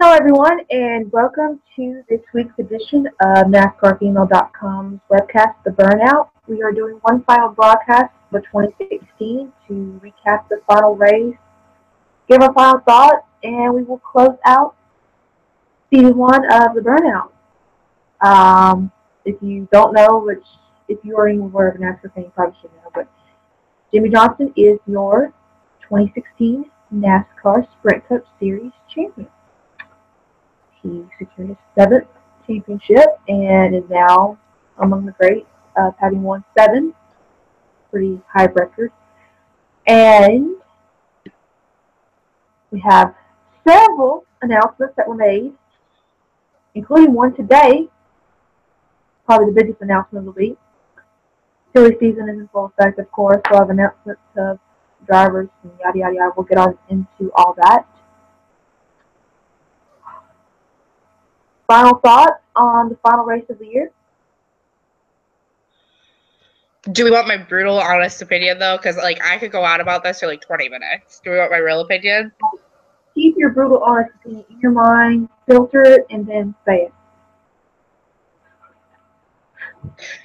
Hello, everyone, and welcome to this week's edition of NASCARFemale.com's webcast, The Burnout. We are doing one final broadcast for 2016 to recap the final race, give our final thoughts, and we will close out season one of The Burnout. If you don't know, which if you are even aware of a NASCAR fan, you probably should know, but Jimmy Johnson is your 2016 NASCAR Sprint Cup Series champion. He secured his seventh championship and is now among the greats, having won 7, pretty high record. And we have several announcements that were made, including one today, probably the biggest announcement of the week. Silly season is in full effect, of course. We'll have announcements of drivers and yada, yada, yada. We'll get on into all that. Final thoughts on the final race of the year? Do we want my brutal, honest opinion, though? Because, I could go on about this for, 20 minutes. Do we want my real opinion? Keep your brutal, honest opinion in your mind, filter it, and then say it.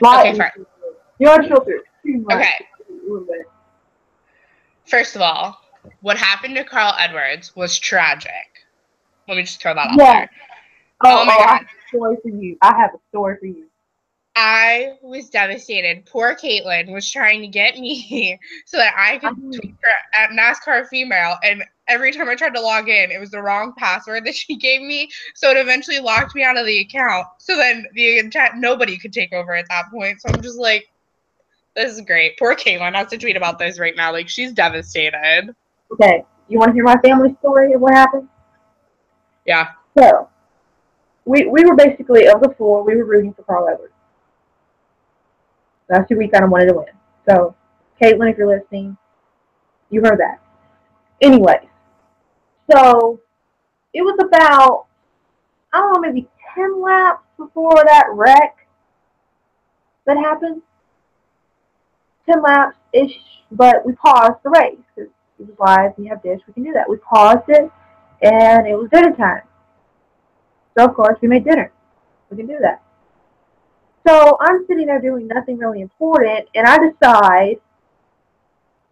Okay, fine. You want to filter it. Okay. First of all, what happened to Carl Edwards was tragic. Let me just throw that out there. Oh my God. I have a story for you. I was devastated. Poor Caitlin was trying to get me so that I could tweet her at NASCAR Female, and every time I tried to log in, it was the wrong password that she gave me, so it eventually locked me out of the account. So then nobody could take over at that point. So I'm just like, this is great. Poor Caitlin has to tweet about this right now. She's devastated. Okay, you want to hear my family story of what happened? Yeah. So, we were basically, of the 4, we were rooting for Carl Edwards. That's who we kind of wanted to win. So, Caitlin, if you're listening, you heard that. Anyways, so it was about, I don't know, maybe 10 laps before that wreck that happened. 10 laps-ish, but we paused the race because it was live, we have dish, we can do that. We paused it, and it was dinner time. So, of course, we made dinner. We can do that. So I'm sitting there doing nothing really important, and I decide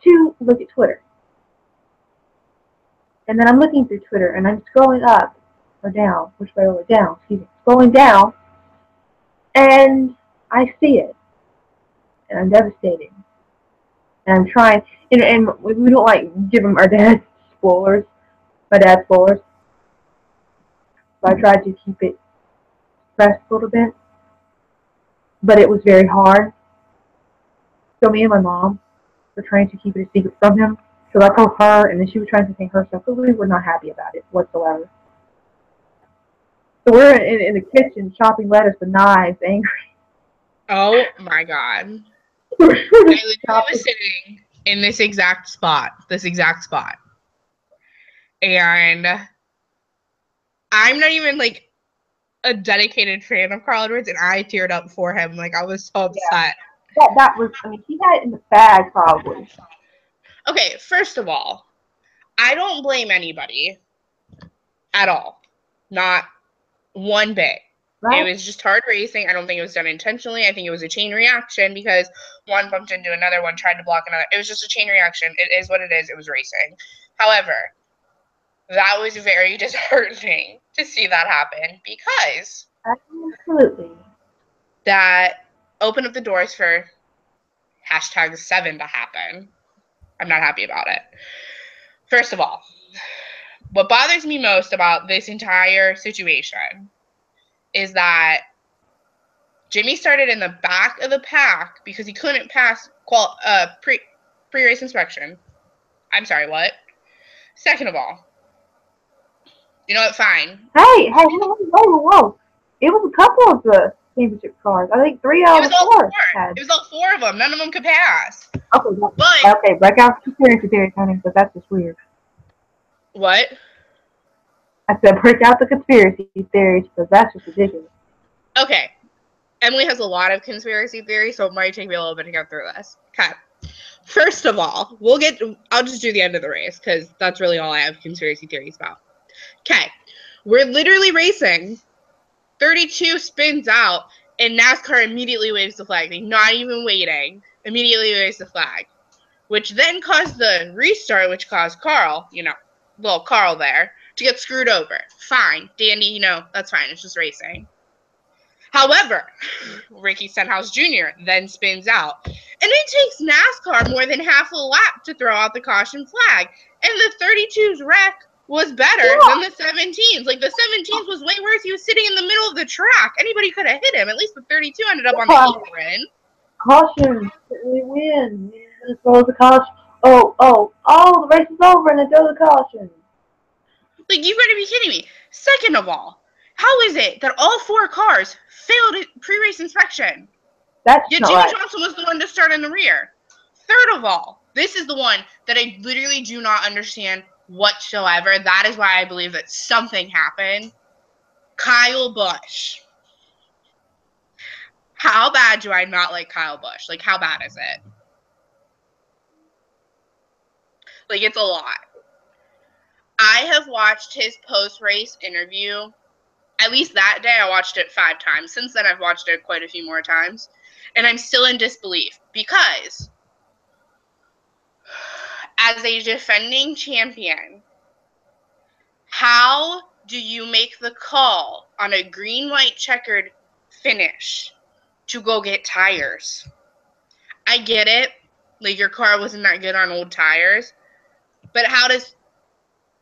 to look at Twitter. And then I'm looking through Twitter, and I'm scrolling up or down, which way or down, scrolling down, and I see it. And I'm devastated. And I'm trying, and we don't give them our dad's spoilers, my dad's spoilers. So I tried to keep it suppressed a little bit. But it was very hard. So me and my mom were trying to keep it a secret from him. So I told her, and then she was trying to say herself, but we were not happy about it whatsoever. So we're in the kitchen chopping lettuce with knives, angry. Oh my God. I literally was sitting in this exact spot. And I'm not even a dedicated fan of Carl Edwards, and I teared up for him. I was so upset. Yeah. That was, he had it in the bag, probably. Okay, first of all, I don't blame anybody at all. Not one bit. Right. It was just hard racing. I don't think it was done intentionally. I think it was a chain reaction because one bumped into another, one tried to block another. It was just a chain reaction. It is what it is. It was racing. However, that was very disheartening to see that happen because absolutely that opened up the doors for #7 to happen. I'm not happy about it. First of all, what bothers me most about this entire situation is that Jimmy started in the back of the pack because he couldn't pass pre-race inspection. I'm sorry, what? Second of all, you know what? Fine. Hey, whoa. It was a couple of the championship cars. I think 3 out of the 4. It was all 4 of them. None of them could pass. Okay, break out the conspiracy theories, honey, because that's just weird. What? I said break out the conspiracy theories, because that's just ridiculous. Okay. Emily has a lot of conspiracy theories, so it might take me a little bit to get through this. Okay. First of all, I'll just do the end of the race, because that's really all I have conspiracy theories about. Okay. We're literally racing. 32 spins out, and NASCAR immediately waves the flag. They're not even waiting. Immediately waves the flag. Which then caused the restart, which caused Carl, little Carl there, to get screwed over. Fine. Dandy, that's fine. It's just racing. However, Ricky Stenhouse Jr. then spins out. And it takes NASCAR more than half a lap to throw out the caution flag. And the 32's wreck was better than the 17's. Like, the 17's was way worse. He was sitting in the middle of the track. Anybody could have hit him. At least the 32 ended up on the apron. Caution. We win. Let's throw the caution. Oh, the race is over and they throw the caution. Like, you've got to be kidding me. Second of all, how is it that all 4 cars failed at pre-race inspection? That's Yet not Jimmy right. Johnson was the one to start in the rear. Third of all, this is the one that I literally do not understand whatsoever. That is why I believe that something happened. Kyle Busch. How bad do I not like Kyle Busch? Like, how bad is it? Like, it's a lot. I have watched his post-race interview. At least that day, I watched it 5 times. Since then, I've watched it quite a few more times. And I'm still in disbelief because as a defending champion, how do you make the call on a green-white checkered finish to go get tires? I get it. Like, your car wasn't that good on old tires. But how does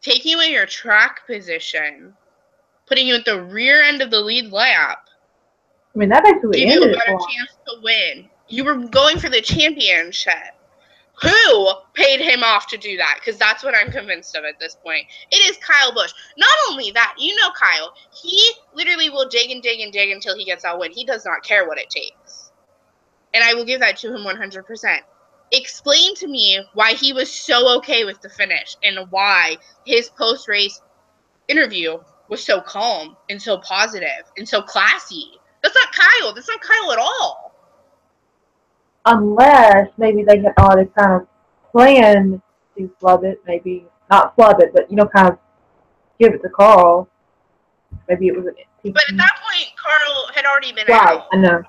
taking away your track position, putting you at the rear end of the lead lap, I mean, that basically give you ended a it better for him. chance to win? You were going for the championship. Who paid him off to do that? Because that's what I'm convinced of at this point. It is Kyle Busch. Not only that, Kyle, he literally will dig and dig and dig until he gets that win. He does not care what it takes. And I will give that to him 100%. Explain to me why he was so okay with the finish and why his post-race interview was so calm and so positive and so classy. That's not Kyle. That's not Kyle at all. Unless maybe they had already kind of planned to flub it. Maybe not flub it, but kind of give it to Carl. Maybe it was an But at that point, Carl had already been right, out. I know.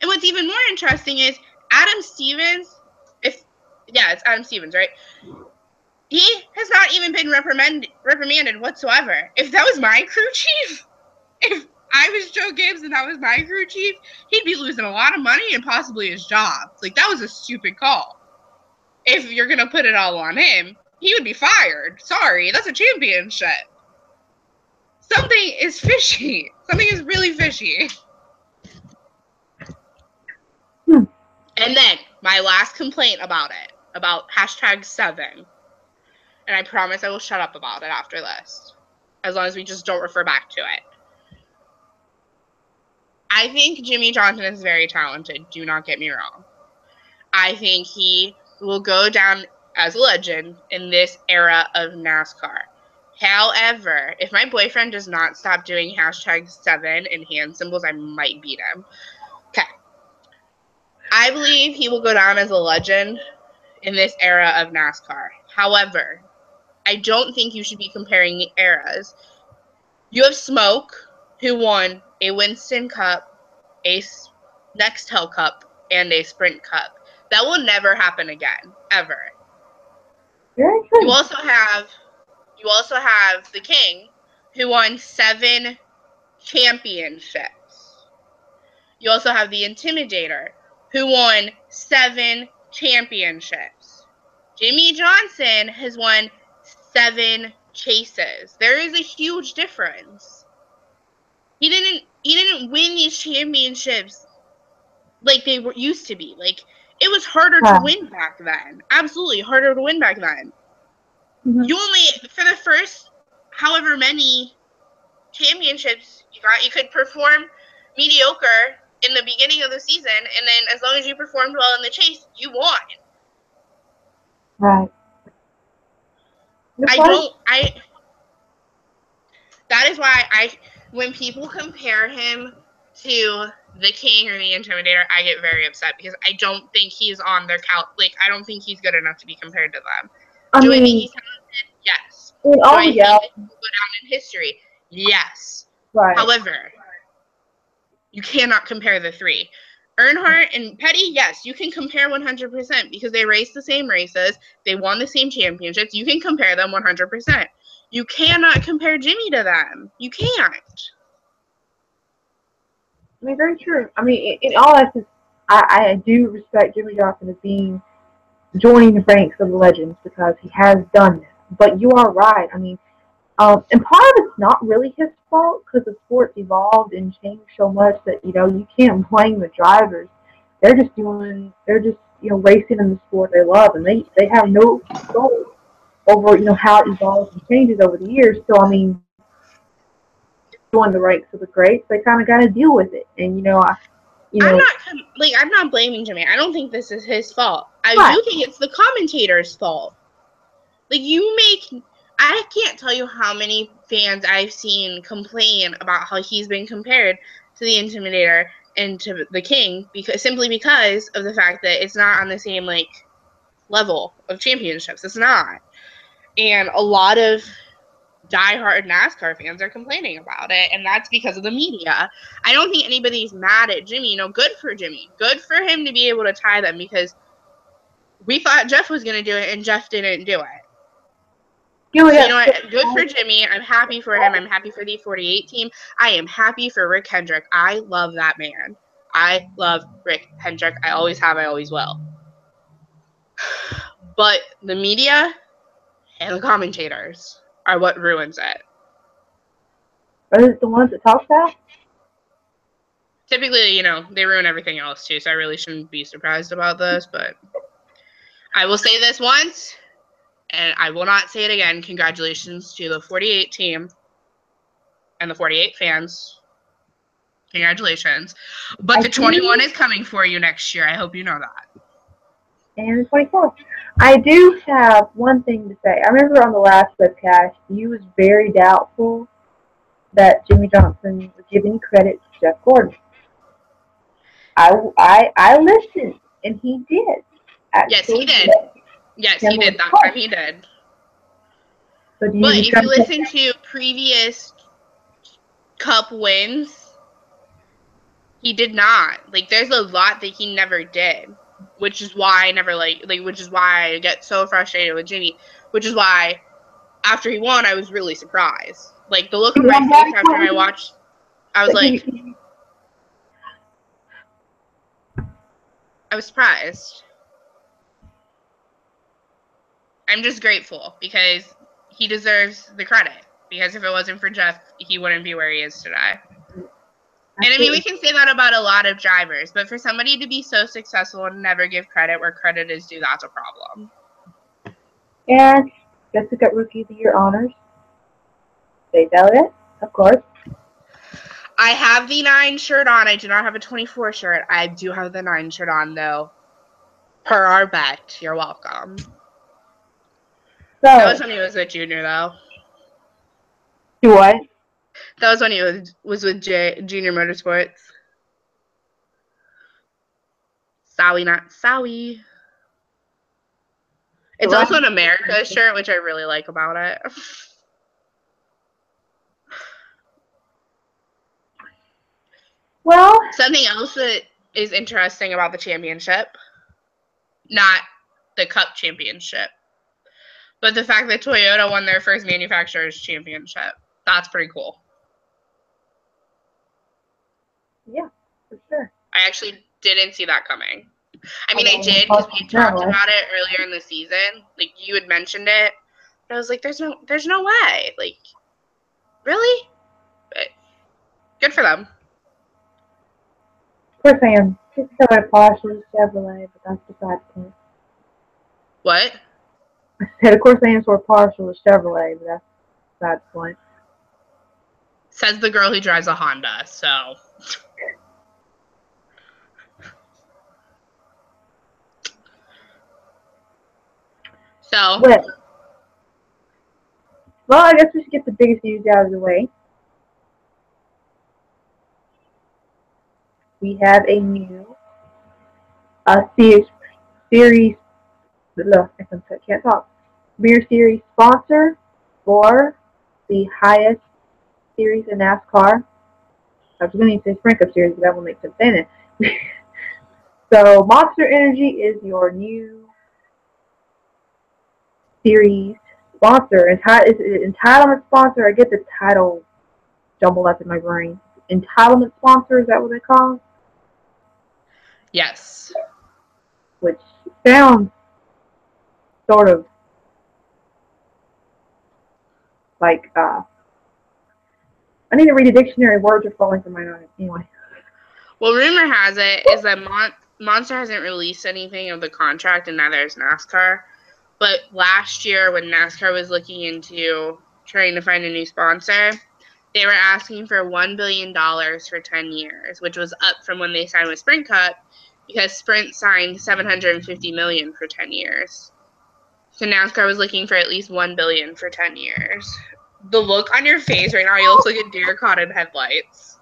And what's even more interesting is Adam Stevens, it's Adam Stevens, right? He has not even been reprimanded whatsoever. If that was my crew chief, if I was Joe Gibbs and that was my crew chief, he'd be losing a lot of money and possibly his job. Like, that was a stupid call. If you're going to put it all on him, he would be fired. Sorry, that's a championship. Something is fishy. Something is really fishy. And then, my last complaint about it, about #7, and I promise I will shut up about it after this, as long as we just don't refer back to it. I think Jimmy Johnson is very talented, do not get me wrong. I think he will go down as a legend in this era of NASCAR. However, if my boyfriend does not stop doing #7 and hand symbols, I might beat him. Okay. I believe he will go down as a legend in this era of NASCAR. However, I don't think you should be comparing the eras. You have Smoke, who won a Winston Cup, a Nextel Cup, and a Sprint Cup. That will never happen again, ever. Very true. You also have the King, who won 7 championships. You also have the Intimidator, who won 7 championships. Jimmy Johnson has won 7 chases. There is a huge difference. He didn't win these championships like they were used to be. Like, it was harder to win back then. Absolutely harder to win back then. Mm-hmm. You only, for the first however many championships you got, you could perform mediocre in the beginning of the season, and then as long as you performed well in the chase, you won. Right. That is why when people compare him to the King or the Intimidator, I get very upset because I don't think he's on their I don't think he's good enough to be compared to them. Do I think he's talented? Yes. And Do oh I think yeah, that he will go down in history? Yes. right. However, you cannot compare the three. Earnhardt and Petty, yes, you can compare 100% because they raced the same races. They won the same championships. You can compare them 100%. You cannot compare Jimmy to them. You can't. I mean, very true. I mean, in all essence, I do respect Jimmy Johnson as being joining the ranks of the legends because he has done that. But you are right. I mean, and part of it's not really his fault because the sport's evolved and changed so much that you can't blame the drivers. They're just racing in the sport they love, and they have no control over how it evolves and changes over the years. So I mean, join the ranks of the greats, they kind of got to deal with it, and I'm not blaming Jimmy. I don't think this is his fault. I right. do think it's the commentator's fault. Like I can't tell you how many fans I've seen complain about how he's been compared to the Intimidator and to the King simply because of the fact that it's not on the same level of championships. It's not. And a lot of diehard NASCAR fans are complaining about it, and that's because of the media. I don't think anybody's mad at Jimmy. Good for Jimmy. Good for him to be able to tie them because we thought Jeff was going to do it, and Jeff didn't do it. So you know what? Good for Jimmy. I'm happy for him. I'm happy for the 48 team. I am happy for Rick Hendrick. I love that man. I love Rick Hendrick. I always have. I always will. But the media and the commentators are what ruins it. Are those the ones that talk about? Typically, they ruin everything else too, so I really shouldn't be surprised about this, but I will say this once, and I will not say it again. Congratulations to the 48 team and the 48 fans. Congratulations. But the 21 is coming for you next year. I hope you know that. And the 24. I do have one thing to say. I remember on the last webcast, you was very doubtful that Jimmy Johnson would give any credit to Jeff Gordon. I listened, and he did. Yes, he did. Yes, he did. That time he did. So but if you listen to previous Cup wins, he did not. There's a lot that he never did, which is why I never which is why I get so frustrated with Jimmy, which is why after he won, I was really surprised. The look on my face after I watched, I was like, I was surprised. I'm just grateful because he deserves the credit. Because if it wasn't for Jeff, he wouldn't be where he is today. And I mean, we can say that about a lot of drivers, but for somebody to be so successful and never give credit where credit is due, that's a problem. And just to get Rookie of the Year honors. They Elliott, of course. I have the 9 shirt on. I do not have a 24 shirt. I do have the 9 shirt on, though. Per our bet. You're welcome. That was when he was with Junior, though. What? That was when he was with Junior Motorsports. Sowie, not Sowie. It's also an America shirt, which I really like about it. Well, something else that is interesting about the championship, not the Cup championship, but the fact that Toyota won their first manufacturer's championship. That's pretty cool. Yeah, for sure. I actually didn't see that coming. I mean, I did because we talked about it earlier in the season. You had mentioned it. But I was like, there's no way. Really? But good for them. Of course I am. Just so I partially Chevrolet, but that's besides the point. What? I said, of course I am sort of partial to Chevrolet, but that's besides the point. Says the girl who drives a Honda, so. So. Well, I guess we should get the biggest news out of the way. We have a new series. Look, I can't talk. Beer series sponsor. for the highest series in NASCAR. I was going to say Sprint Cup Series, but that won't make sense saying it. So Monster Energy is your new series sponsor. Is it entitlement sponsor? I get the title jumbled up in my brain. Entitlement sponsor, is that what they call it? Yes. Which sounds sort of like, I need to read a dictionary. Words are falling from my mind. Anyway. Well, rumor has it is that Monster hasn't released anything of the contract, and neither has NASCAR. But last year, when NASCAR was looking into trying to find a new sponsor, they were asking for $1 billion for 10 years, which was up from when they signed with Sprint Cup, because Sprint signed $750 million for 10 years. So NASCAR was looking for at least $1 billion for 10 years. The look on your face right now, you look like a deer caught in headlights.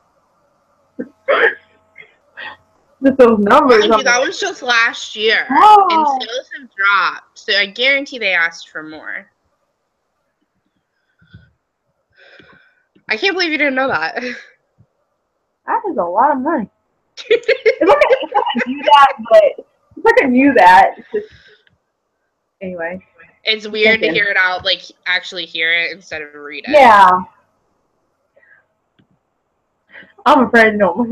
Just those numbers. Mind you, that was just last year, and sales have dropped, so I guarantee they asked for more. I can't believe you didn't know that. That is a lot of money. It's like I knew that, but it's like I knew that. It's just, anyway. It's weird to hear it out, like actually hear it instead of read it. Yeah. I'm afraid to know.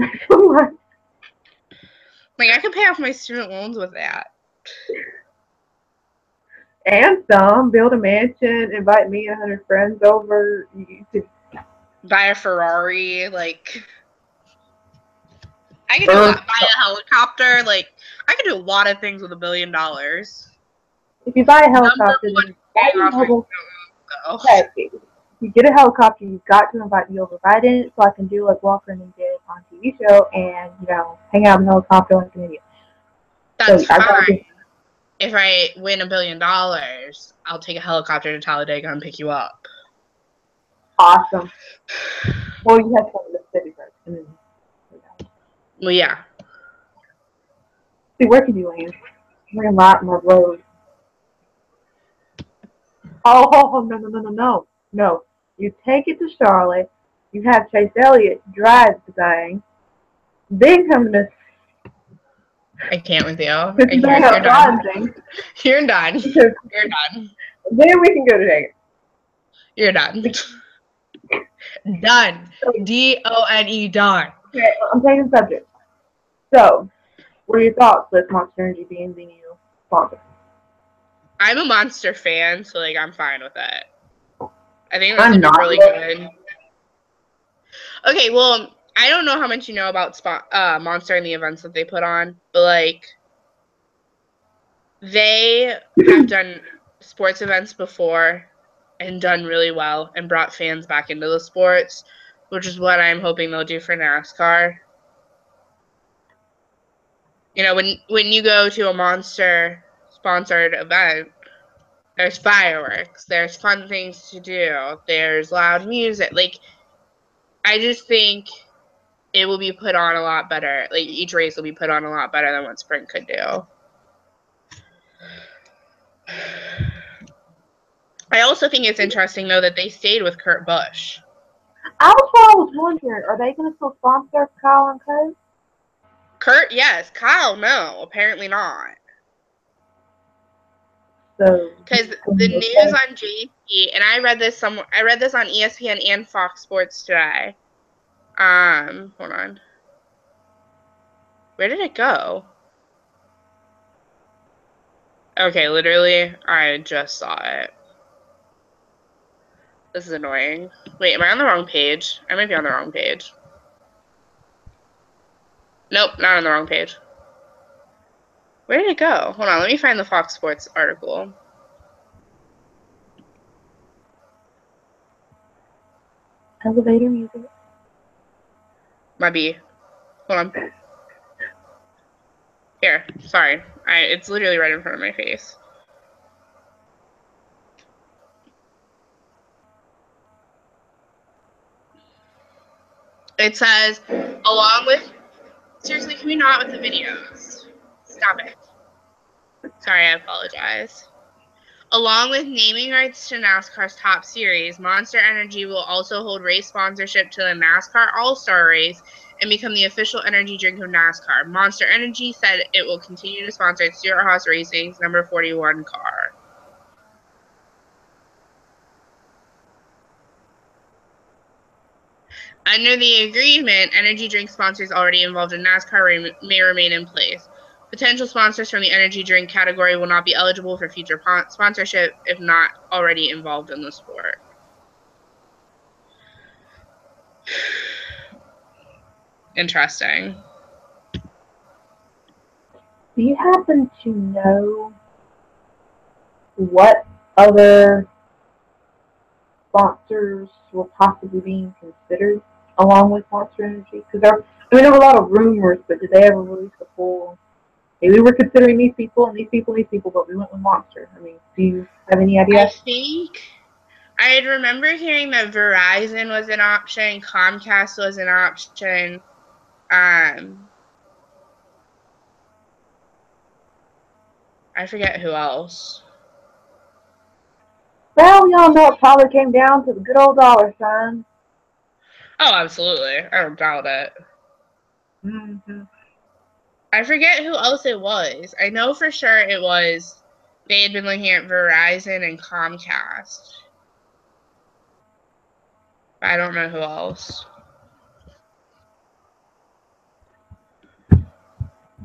Like, I could pay off my student loans with that. And some. Build a mansion, invite me and 100 friends over. You could buy a Ferrari, like, I could do a lot. Buy a helicopter, like, I could do a lot of things with $1 billion. If you buy a helicopter, then if you get a helicopter, you've got to invite me over. If I didn't, so I can do like Walker and did on TV show and, you know, hang out in the helicopter like an idiot. That's fine. If I win $1 billion, I'll take a helicopter to Talladega and pick you up. Awesome. Well, you have to come to Mississippi first. And then, well, yeah. See, where could you land? We're in Latimer Road. Oh, no. You take it to Charlotte. You have Chase Elliott drive the thing. Then come to Mississippi. I can't with you. You're done. You're done. You're done. Then we can go to Vegas. You're done. Done. D-O-N-E, done. Okay, I'm taking the subject. So, what are your thoughts with Monster Energy being the new sponsor? I'm a Monster fan, so, like, I'm fine with it. I think that's going to be really good. Okay, well, I don't know how much you know about Monster and the events that they put on, but, like, they have done sports events before and done really well and brought fans back into the sports, which is what I'm hoping they'll do for NASCAR. You know, when you go to a Monster-sponsored event, there's fireworks, there's fun things to do, there's loud music. Like, I just think it will be put on a lot better. Like, each race will be put on a lot better than what Sprint could do. I also think it's interesting, though, that they stayed with Kurt Busch. I was wondering, are they going to still sponsor Kyle and Kurt? Kurt, yes. Kyle, no. Apparently not. So, because the news on JT, and I read this on ESPN and Fox Sports today. Hold on. Where did it go? Okay, literally, I just saw it. This is annoying. Wait, am I on the wrong page? I might be on the wrong page. Nope, not on the wrong page. Where did it go? Hold on, let me find the Fox Sports article. Elevator music. Might be. Hold on. Here, sorry. It's literally right in front of my face. It says, along with... Seriously, can we not with the videos? Stop it. Sorry, I apologize. Along with naming rights to NASCAR's top series, Monster Energy will also hold race sponsorship to the NASCAR All-Star Race and become the official energy drink of NASCAR. Monster Energy said it will continue to sponsor Stewart-Haas Racing's number 41 car. Under the agreement, energy drink sponsors already involved in NASCAR may remain in place. Potential sponsors from the energy drink category will not be eligible for future sponsorship if not already involved in the sport. Interesting. Do you happen to know what other sponsors were possibly being considered along with Monster Energy? Because there were a lot of rumors, but did they ever release the full? Hey, we were considering these people and these people and these people, but we went with Monster. I mean, do you have any idea? I think I remember hearing that Verizon was an option, Comcast was an option. I forget who else. Well, we all know it probably came down to the good old dollar sign. Oh, absolutely. I don't doubt it. Mm-hmm. I forget who else it was. I know for sure it was, they had been looking at Verizon and Comcast. I don't know who else.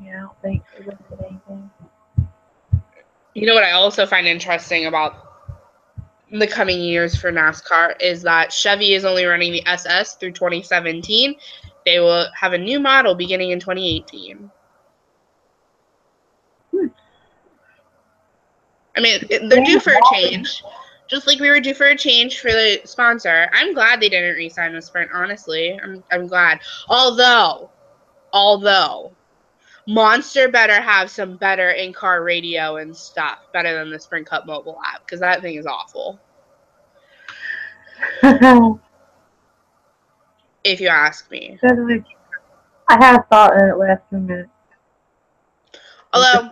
Yeah, I don't think they looked at anything. You know what I also find interesting about the coming years for NASCAR is that Chevy is only running the SS through 2017. They will have a new model beginning in 2018. I mean, they're due for a change. Just like we were due for a change for the sponsor. I'm glad they didn't re-sign with Sprint, honestly. I'm glad. Although Monster better have some better in-car radio and stuff, better than the Sprint Cup mobile app, because that thing is awful. If you ask me. I have thought in it last 2 minutes. Although,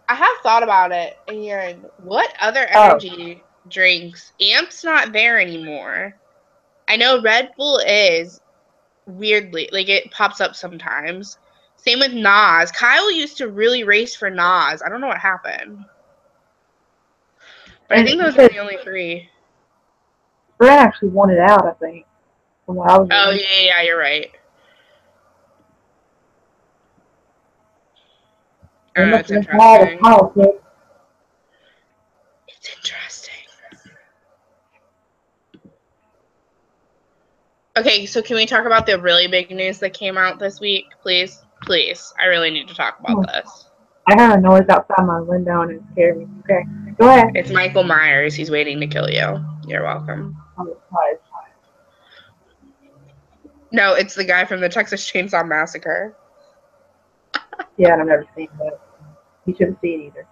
I have thought about it, and what other energy drinks? Amp's not there anymore. I know Red Bull is, weirdly, like it pops up sometimes. Same with Nas. Kyle used to really race for Nas. I don't know what happened. But I think those are the only three. Brent actually won it out, I think. From what I was reading. Yeah, you're right. It's interesting. It's interesting. Okay, so can we talk about the really big news that came out this week, please? Please. I really need to talk about this. I heard a noise outside my window and it scared me. Okay, go ahead. It's Michael Myers. He's waiting to kill you. You're welcome. No, it's the guy from the Texas Chainsaw Massacre. Yeah, and I've never seen that. You shouldn't see it either.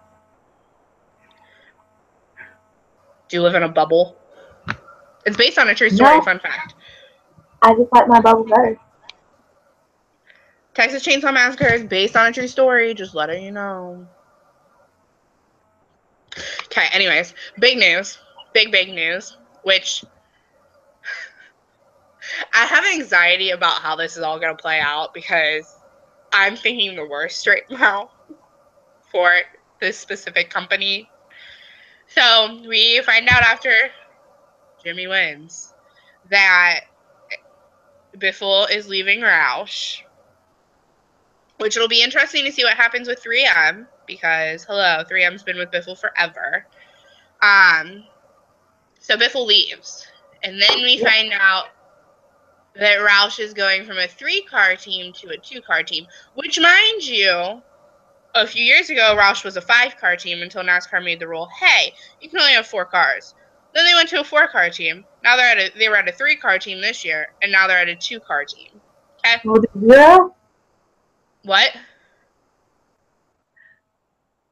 Do you live in a bubble? It's based on a true story, fun fact. I just like my bubble better. Texas Chainsaw Massacre is based on a true story, just letting you know. Okay, anyways, big news. Big news, which I have anxiety about how this is all going to play out because I'm thinking the worst right now for this specific company. So we find out after Jimmy wins that Biffle is leaving Roush, which it'll be interesting to see what happens with 3M because, hello, 3M's been with Biffle forever. So Biffle leaves, and then we find out that Roush is going from a 3-car team to a 2-car team, which, mind you, a few years ago, Roush was a 5-car team until NASCAR made the rule, hey, you can only have 4 cars. Then they went to a 4-car team. Now they were at a 3-car team this year, and now they're at a 2-car team. Okay? Will it be 0? What?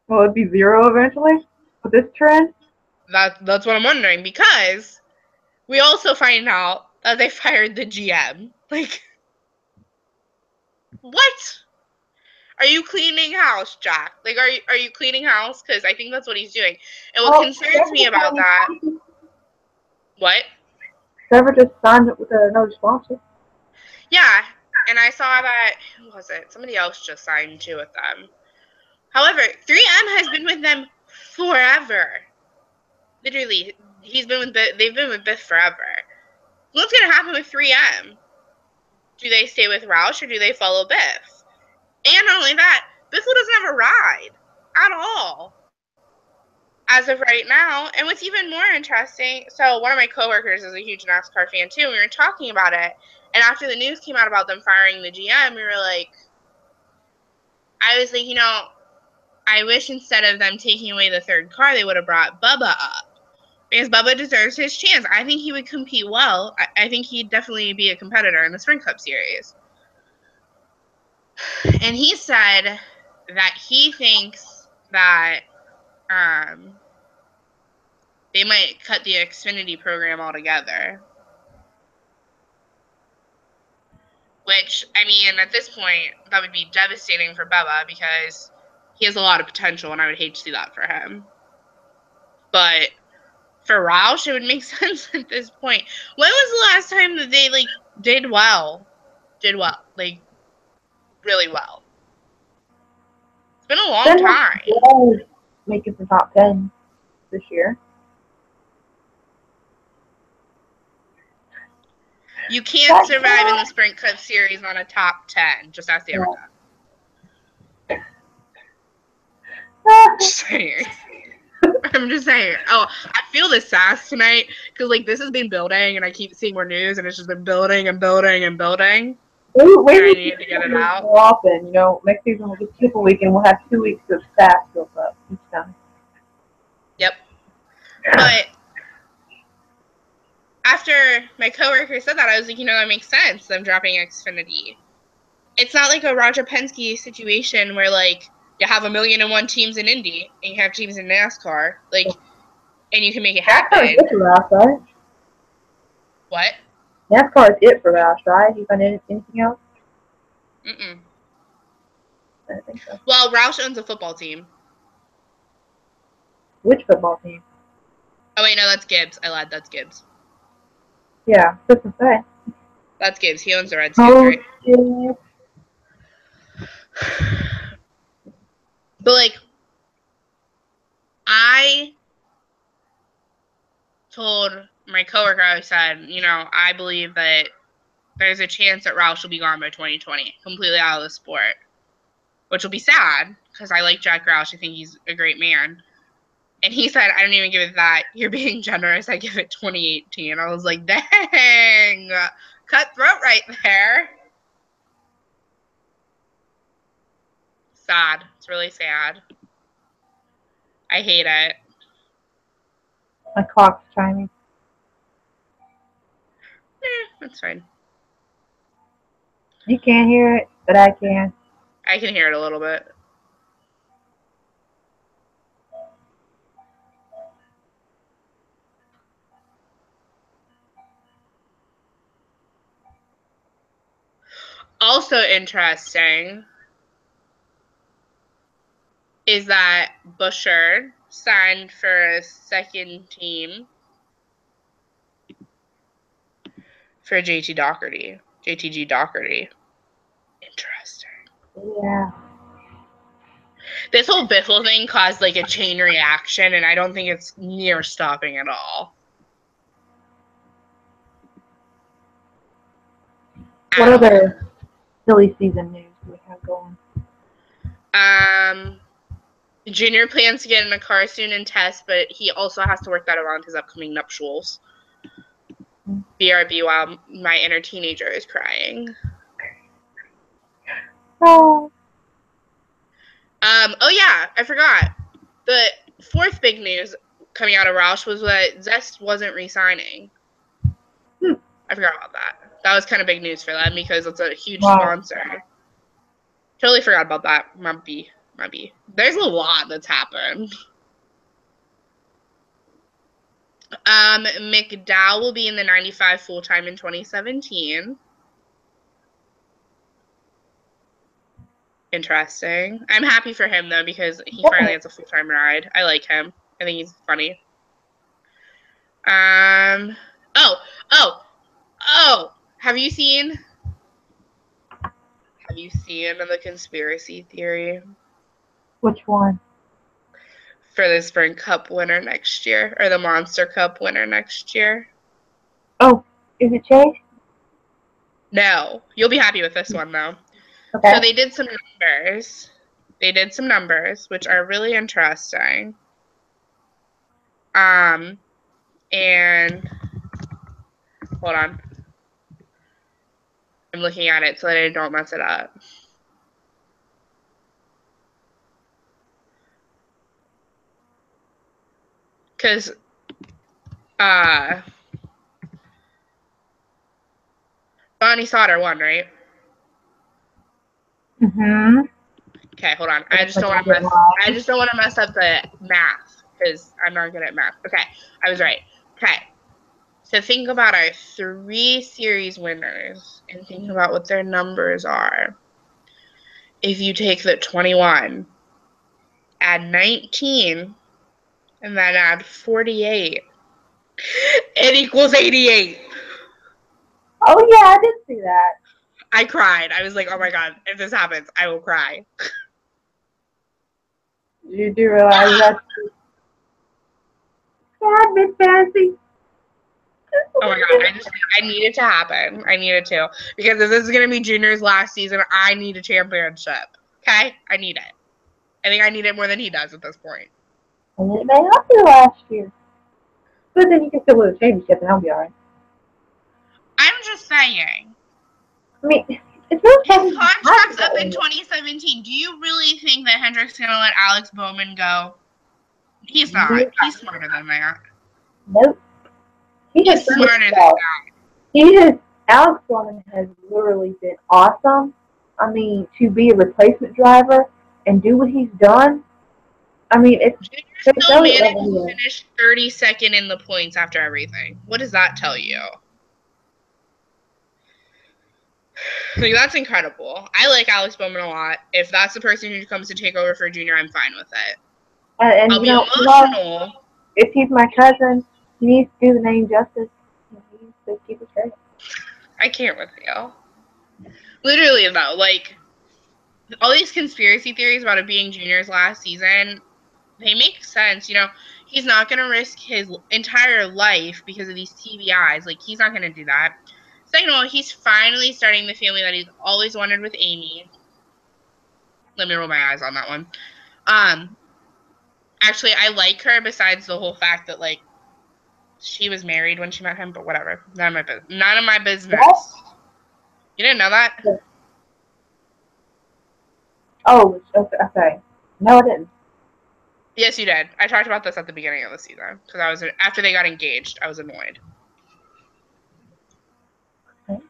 Will it be 0 eventually with this trend? That's what I'm wondering, because we also find out that they fired the GM. Like, what? Are you cleaning house, Jack? Like, are you cleaning house? Because I think that's what he's doing. And what concerns me about that... What? Trevor just signed it with another sponsor. Yeah, and I saw that... Who was it? Somebody else just signed too with them. However, 3M has been with them forever. Literally, they've been with Biff forever. What's going to happen with 3M? Do they stay with Roush or do they follow Biff? And not only that, Biff doesn't have a ride at all as of right now. And what's even more interesting, so one of my coworkers is a huge NASCAR fan too, and we were talking about it. And after the news came out about them firing the GM, we were like, I was like, I wish instead of them taking away the third car, they would have brought Bubba up. Because Bubba deserves his chance. I think he would compete well. I think he'd definitely be a competitor in the Sprint Cup Series. And he said that he thinks that they might cut the Xfinity program altogether. Which, I mean, at this point, that would be devastating for Bubba because he has a lot of potential, and I would hate to see that for him. But for Roush, it would make sense at this point. When was the last time that they, did well? Like, really well. It's been a long time. Making the top 10 this year. You can't survive in the Sprint Cup Series on a top 10. Just ask the Everton. Just saying. I'm just saying. Oh, I feel this sass tonight because this has been building, and I keep seeing more news, and it's just been building and building and building. Maybe I need to get it out more often. Next season we'll get Super Week, and we'll have 2 weeks of sass built up each time. Yep. But after my coworker said that, I was like, that makes sense. Them dropping Xfinity. It's not like a Roger Penske situation where you have 1,000,001 teams in Indy and you have teams in NASCAR, and you can make it happen. NASCAR is it for Roush, right? What? NASCAR is it for Roush, right? You find anything else? Mm-mm. I don't think so. Well, Roush owns a football team. Which football team? Oh wait, no, that's Gibbs. I lied. That's Gibbs. Yeah, what's to say? That's Gibbs. He owns the Redskins, right? Yeah. But I told my coworker, I said, I believe that there's a chance that Roush will be gone by 2020, completely out of the sport, which will be sad because I like Jack Roush. I think he's a great man. And he said, I don't even give it that. You're being generous. I give it 2018. I was like, dang, cutthroat right there. Sad. It's really sad. I hate it. My clock's chiming. That's fine. You can't hear it, but I can. I can hear it a little bit. Also interesting is that Bouchard signed for a second team for JTG Doherty. Interesting. Yeah. This whole Biffle thing caused a chain reaction, and I don't think it's near stopping at all. What other silly season news do we have going? Junior plans to get in a car soon and test, but he also has to work that around his upcoming nuptials. BRB while my inner teenager is crying. Oh. Oh yeah, I forgot. The fourth big news coming out of Roush was that Zest wasn't re-signing. I forgot about that. That was kind of big news for them because it's a huge sponsor. Totally forgot about that. Might be. There's a lot that's happened. McDowell will be in the 95 full-time in 2017. interesting. I'm happy for him, though, because he finally has a full-time ride. I like him. I think he's funny. Have you seen the conspiracy theory Which one? for the Spring Cup winner next year, or the Monster Cup winner next year? Oh, is it Chase? No. You'll be happy with this one, though. Okay. So they did some numbers. Which are really interesting. And hold on. I'm looking at it so that I don't mess it up. Because Bonnie Sauter won, right? Mm-hmm. Okay, hold on. I just don't want to mess up the math because I'm not good at math. Okay, I was right. Okay. So think about our 3 series winners and think about what their numbers are. If you take the 21, add 19, and then add 48, it equals 88. Oh, yeah, I did see that. I cried. I was like, oh my God, if this happens, I will cry. You do realize that's sad, Miss Fancy. Oh my God, I need it to happen. I need it to. Because if this is going to be Junior's last season, I need a championship. Okay? I need it. I think I need it more than he does at this point. And it may help you last year. But then you can still win a championship and I'll be alright. I'm just saying. I mean, it's really his contract's up in 2017. Do you really think that Hendrick's going to let Alex Bowman go? He's not. Nope. He's smarter than that. Nope. He's smarter than that. Alex Bowman has literally been awesome. I mean, to be a replacement driver and do what he's done, I mean, it's Junior still managed to finish 32nd in the points after everything. What does that tell you? Like, that's incredible. I like Alex Bowman a lot. If that's the person who comes to take over for Junior, I'm fine with it. And I'll be emotional. If he's my cousin, he needs to do the name justice. He needs to keep it straight. I can't with you. Literally, though, like, all these conspiracy theories about it being Junior's last season, they make sense. You know, he's not going to risk his entire life because of these TBIs. Like, he's not going to do that. Second of all, he's finally starting the family that he's always wanted with Amy. Let me roll my eyes on that one. Actually, I like her besides the whole fact that, like, she was married when she met him, but whatever. None of my business. What? You didn't know that? Oh, okay. No, I didn't. Yes, you did. I talked about this at the beginning of the season because after they got engaged, I was annoyed. Okay.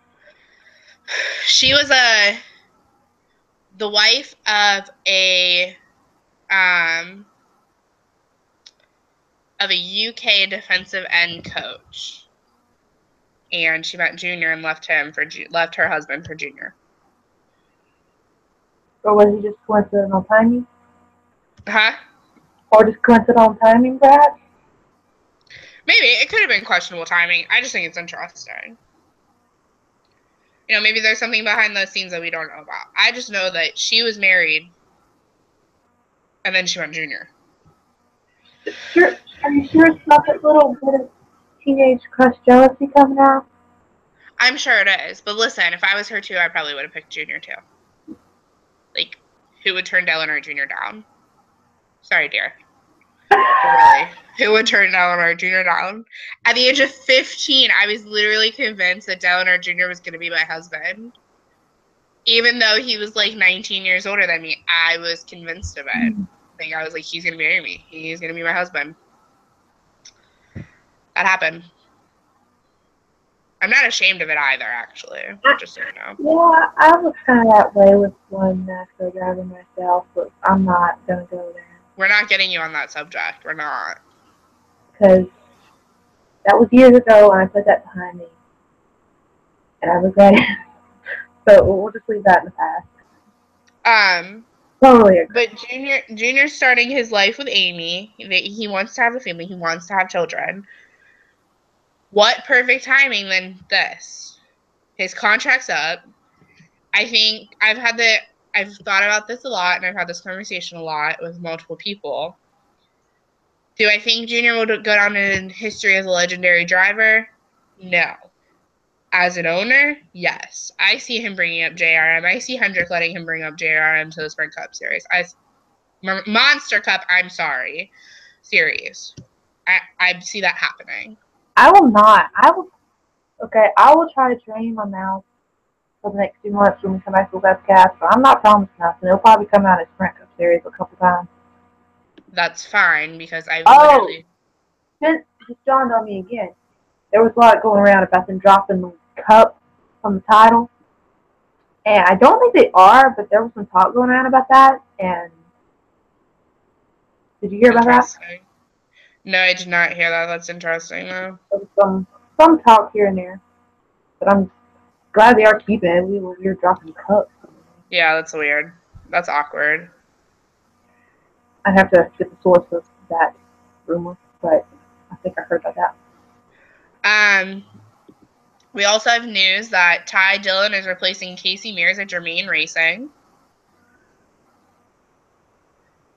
She was the wife of a UK defensive end coach, and she met Junior and left her husband for Junior. Or was he just coincidental timing? Huh? Or just coincidental timing, perhaps? Maybe. It could have been questionable timing. I just think it's interesting. You know, maybe there's something behind those scenes that we don't know about. I just know that she was married, and then she went Junior. Sure. Are you sure it's not that little bit of teenage crush jealousy coming out? I'm sure it is. But listen, if I was her too, I probably would have picked Junior too. Like, who would turn Eleanor Jr. down? Sorry, dear. Really? Who would turn Eleanor Jr. down? At the age of 15, I was literally convinced that Eleanor Jr. was going to be my husband. Even though he was like 19 years older than me, I was convinced of it. Like, I was like, he's going to marry me. He's going to be my husband. That happened. I'm not ashamed of it either, actually. Just so you know. Yeah, I was kind of that way with one NASCAR driver myself, but I'm not going to go there. We're not getting you on that subject. We're not. Because that was years ago, and I put that behind me. And I regret it. So we'll just leave that in the past. Totally agree. But Junior's starting his life with Amy. He wants to have a family. He wants to have children. What perfect timing than this? His contract's up. I think I've thought about this a lot, and I've had this conversation a lot with multiple people. Do I think Junior will go down in history as a legendary driver? No. As an owner, yes. I see him bringing up JRM. I see Hendrick letting him bring up JRM to the Sprint Cup Series. Monster Cup, I'm sorry, series. I see that happening. I will not. I will try to train him on now for the next 2 months when we come back to the webcast, but I'm not promising nothing. He'll probably come out as Sprint Cup Series a couple times. That's fine, because I literally... Since it just dawned on me again, there was a lot going around about them dropping the cup from the title. And I don't think they are, but there was some talk going around about that. And did you hear about that? No, I did not hear that. That's interesting, though. There was some talk here and there. But I'm glad they are keeping it. We were dropping cups. Yeah, that's weird. That's awkward. I'd have to get the source of that rumor, but I think I heard about that. We also have news that Ty Dillon is replacing Casey Mears at Germain Racing.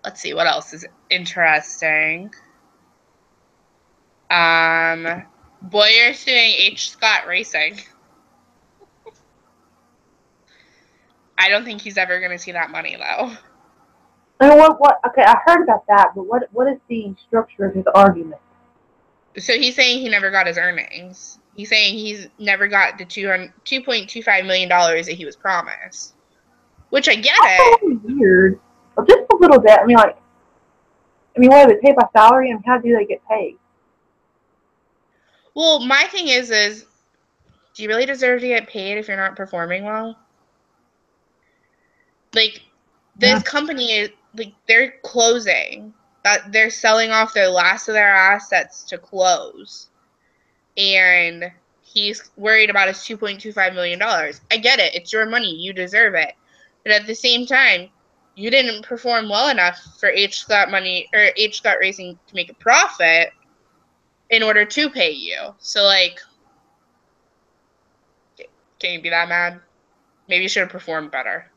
Let's see, what else is interesting? Boyer's doing H. Scott Racing. I don't think he's ever going to see that money, though. And what? Okay, I heard about that, but what is the structure of his argument? So he's saying he never got his earnings. He's saying he's never got the $2.25 million that he was promised. Which I get it. That's weird. Well, just a little bit. I mean, what are they paid by salary? And how do they get paid? Well, my thing is do you really deserve to get paid if you're not performing well? Like, this company is, like, they're closing. That they're selling off their last of their assets to close. And he's worried about his $2.25 million. I get it. It's your money. You deserve it. But at the same time, you didn't perform well enough for H. Scott Racing to make a profit in order to pay you. So, like, can you be that mad? Maybe you should have performed better.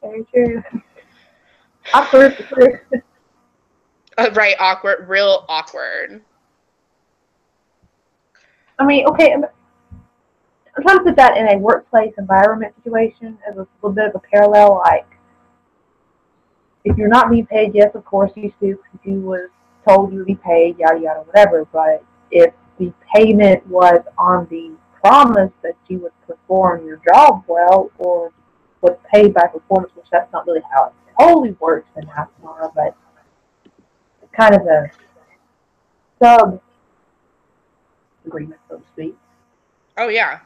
Very true. Awkward. Right, awkward. Real awkward. I mean, okay, I'm trying to put that in a workplace environment situation as a little bit of a parallel. Like, if you're not being paid, yes, of course you sue because you was told you would be paid, yada, yada, whatever. But if the payment was on the promise that you would perform your job well or was paid by performance, which that's not really how it totally works in NASCAR, but it's kind of a sub-agreement, so to speak. Oh, yeah.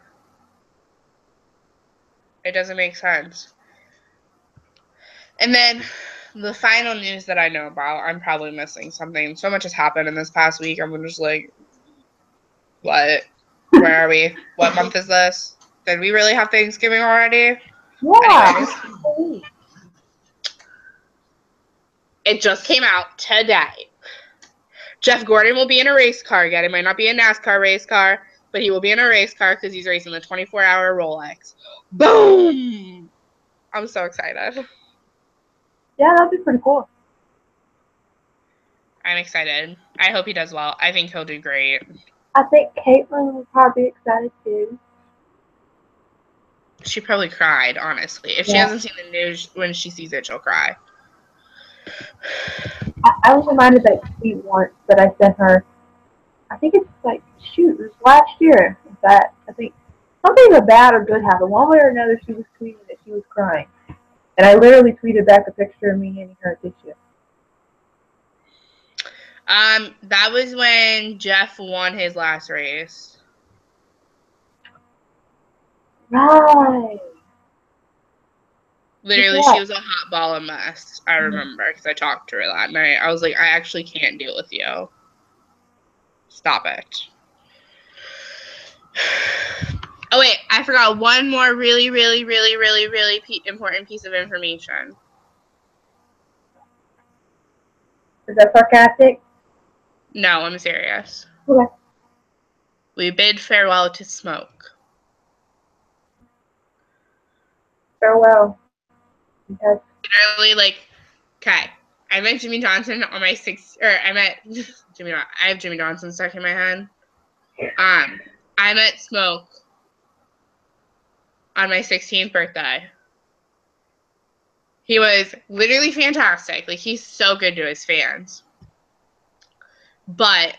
It doesn't make sense. And then the final news that I know about, I'm probably missing something. So much has happened in this past week. I'm just like, what? Where are we? What month is this? Did we really have Thanksgiving already? Yeah. Anyways, it just came out today. Jeff Gordon will be in a race car again. It might not be a NASCAR race car, but he will be in a race car because he's racing the 24-hour Rolex. Boom! I'm so excited. Yeah, that'd be pretty cool. I'm excited. I hope he does well. I think he'll do great. I think Caitlin will probably be excited too. She probably cried, honestly. If she hasn't seen the news, when she sees it, she'll cry. I was reminded that tweet once that I sent her. I think it's like, it was last year. That I think something bad or good happened. One way or another, she was tweeting that she was crying. And I literally tweeted back a picture of me handing her a tissue. That was when Jeff won his last race. Right. Literally, she was a hot ball of mess. I remember because I talked to her that night. I was like, I actually can't deal with you. Stop it. Oh, wait. I forgot one more really important piece of information. Is that sarcastic? No, I'm serious. Okay. We bid farewell to Smoke. Farewell. Yes. Literally, like, okay. I met Jimmy Johnson on my I met Jimmy. I have Jimmy Johnson stuck in my head. I met Smoke on my 16th birthday. He was literally fantastic. Like, he's so good to his fans. But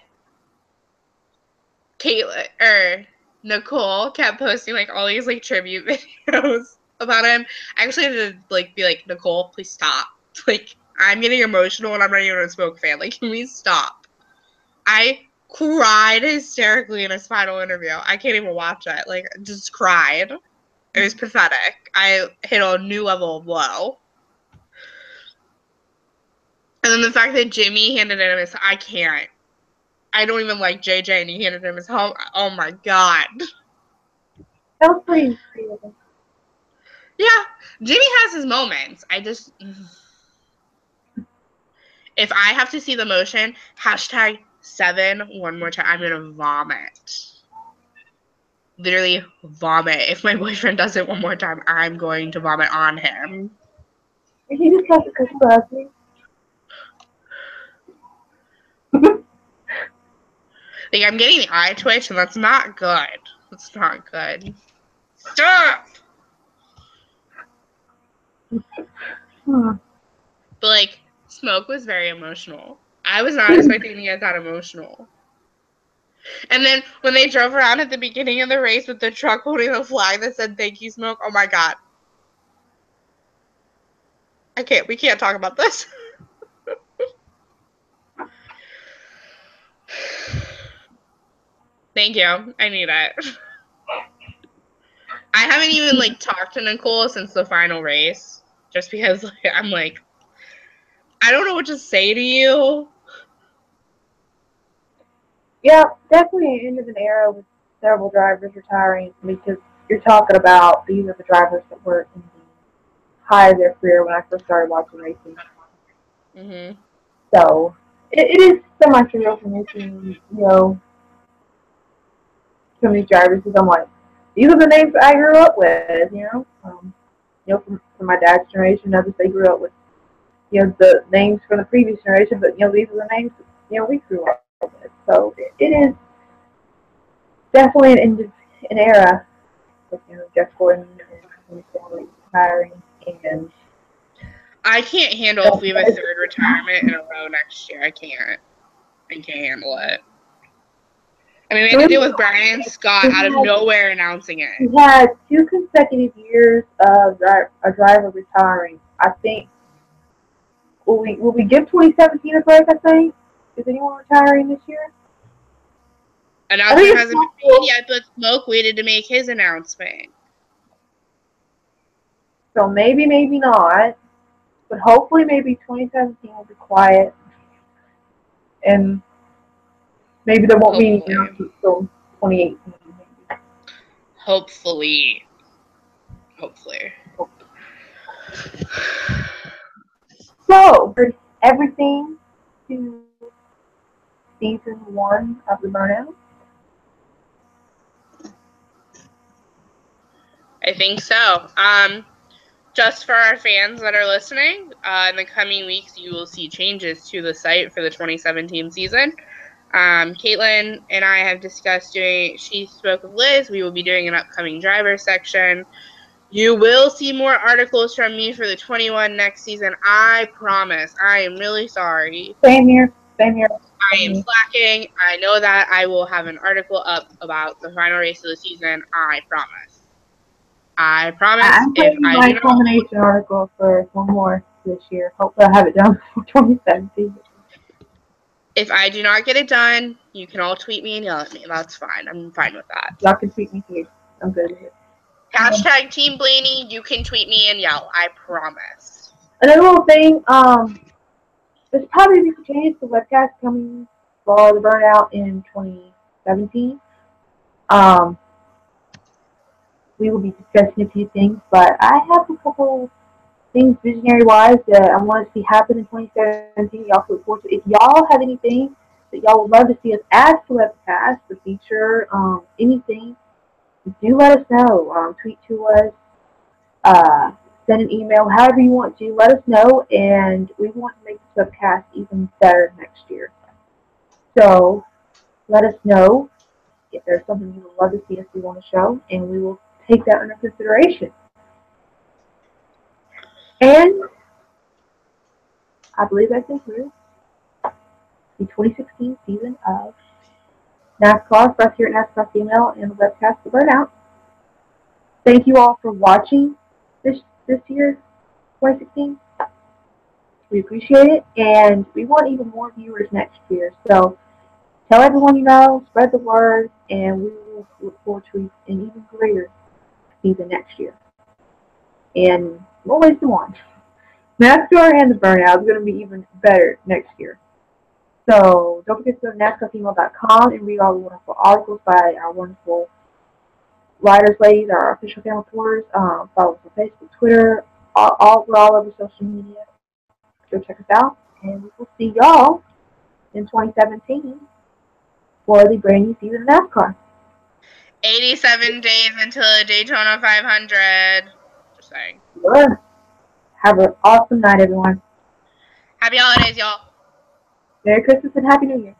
Nicole kept posting like all these like tribute videos about him. I actually had to like be like, Nicole, please stop. Like, I'm getting emotional and I'm not even a Smoke fan. Like, can we stop? I cried hysterically in his final interview. I can't even watch it. Like, just cried. It was pathetic. I hit a new level of low. And then the fact that Jimmy handed him his, I can't. I don't even like JJ, and he handed him his home. Oh my god. That was pretty creative. Yeah, Jimmy has his moments. If I have to see the motion, #7 one more time, I'm gonna vomit. Literally vomit. If my boyfriend does it one more time, I'm going to vomit on him. He just has to because he loves me. Like, I'm getting the eye twitch, and that's not good. That's not good. Stop! But, like, Smoke was very emotional. I was not expecting to get that emotional. And then when they drove around at the beginning of the race with the truck holding the flag that said "Thank you, Smoke," oh my god. We can't talk about this. Thank you. I need it. I haven't even like talked to Nicole since the final race. Just because like, I'm like, I don't know what to say to you. Yeah, definitely an end of an era with several drivers retiring because you're talking about these are the drivers that were in the high of their career when I first started watching racing. Mhm. So it is semi surreal for me seeing, some of these drivers because I'm like, these are the names that I grew up with, from my dad's generation, others they grew up with, the names from the previous generation, but these are the names that, we grew up with. So it is definitely an era with Jeff Gordon and retiring, and I can't handle if we have a third retirement in a row next year. I can't handle it. I mean, we had to deal with Brian Scott out of nowhere announcing it. We had 2 consecutive years of a driver retiring. I think will we give 2017 a break? I think is anyone retiring this year? Announcement hasn't been made yet, but Smoke waited to make his announcement. So maybe not, but hopefully maybe 2017 will be quiet, and maybe there won't be any announcements until 2018. Maybe. Hopefully. So, everything to season 1 of the Burnout. I think so. Just for our fans that are listening, in the coming weeks, you will see changes to the site for the 2017 season. Caitlin and I have discussed she spoke with Liz, we will be doing an upcoming driver section. You will see more articles from me for the 21 next season. I promise. I am really sorry. Same here. I am slacking. I know that. I will have an article up about the final race of the season. I promise. I'm putting my culmination article for one more this year. Hopefully I have it done for 2017. If I do not get it done, you can all tweet me and yell at me. That's fine. I'm fine with that. Y'all can tweet me too. I'm good with it. #Team Blaney. You can tweet me and yell. I promise. Another little thing, there's probably be some changes to webcast coming for the Burnout in 2017. we will be discussing a few things, but I have a couple things visionary-wise that I want to see happen in 2017. Y'all look forward to. If y'all have anything that y'all would love to see us add to the webcast, the feature, anything, do let us know. Tweet to us, uh, send an email, however you want to. Let us know, and we want to make this webcast even better next year. So let us know if there's something you would love to see us do on the show, and we will take that under consideration. And I believe that concludes the 2016 season of NASCAR for us here at NASCAR Female and the webcast The Burnout. Thank you all for watching this year, 2016. We appreciate it, and we want even more viewers next year. So tell everyone you know, spread the word, and we will look forward to an even greater season next year. And more ways to watch. NASCAR and the Burnout is going to be even better next year. So don't forget to go to NASCARfemale.com and read all the wonderful articles by our wonderful writers, ladies, our official fan reporters. Follow us on Facebook, Twitter, we're all over social media. Go check us out, and we will see y'all in 2017 for the brand new season of NASCAR. 87 days until the Daytona 500. Just saying. Sure. Have an awesome night, everyone. Happy holidays, y'all. Merry Christmas and Happy New Year.